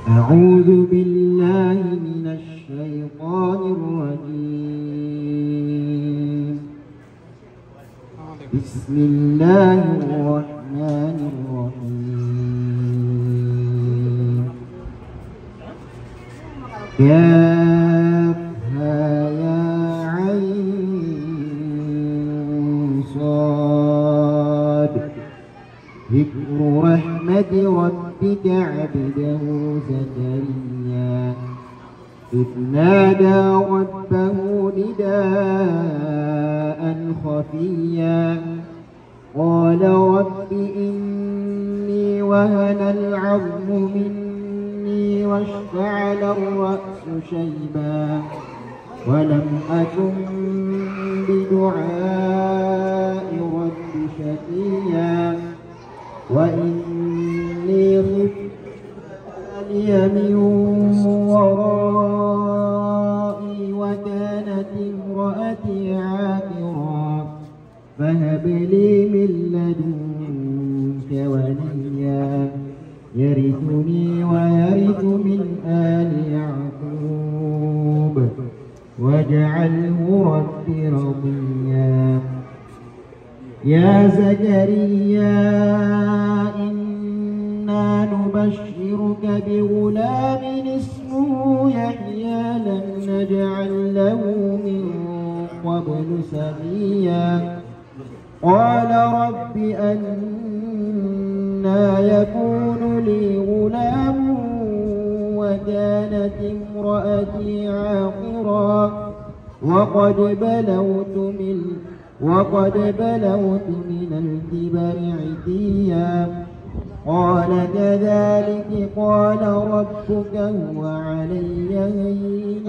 أعوذ بالله من الشيطان الرجيم. بسم الله الرحمن الرحيم. كافها يا عين صاد. ذكر رحمة ربك عبده زكريا إذ نادى ربه نداء خفيا قال رب إني وهن العظم مني واشتعل الرأس شيبا ولم أكن بدعاء رب شقيا وإني خفت من ورائي وكانت امرأتي عاقرا فهب لي من لدنك وليا يرثني ويرث من آل يعقوب واجعله رب رضيا. يا زكريا إنا نبشرك بغلام اسمه يحيى لم نجعل له من قبل سميا قال رب أنى يكون لي غلام وكانت امرأتي عاقرا وقد بلغت من الكبر عتيا قال كذلك قال ربك هو علي هين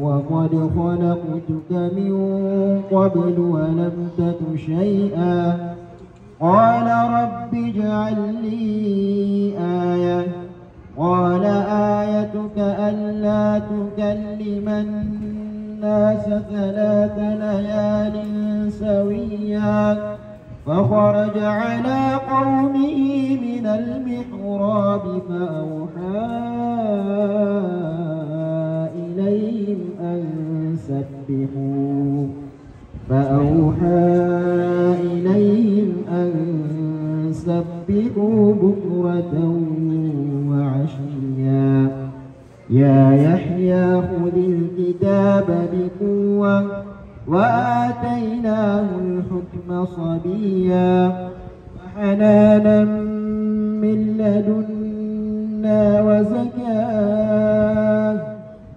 وقد خلقتك من قبل ولم تك شيئا قال رب اجعل لي آية قال آيتك ألا تكلم الناس 3 ليال سويا فخرج على قومه من المحراب فأوحى إليهم أن سبحوا بكرة وعشيا يا يحيى خذ الكتاب بقوة وآتيناه الحكم صبيا وحنانا من لدنا وزكاة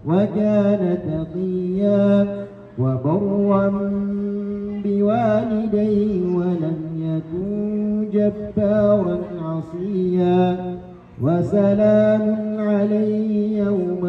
وكان تقيا وبرا بوالديه ولم يكن جبارا عصيا وسلام عليه يوم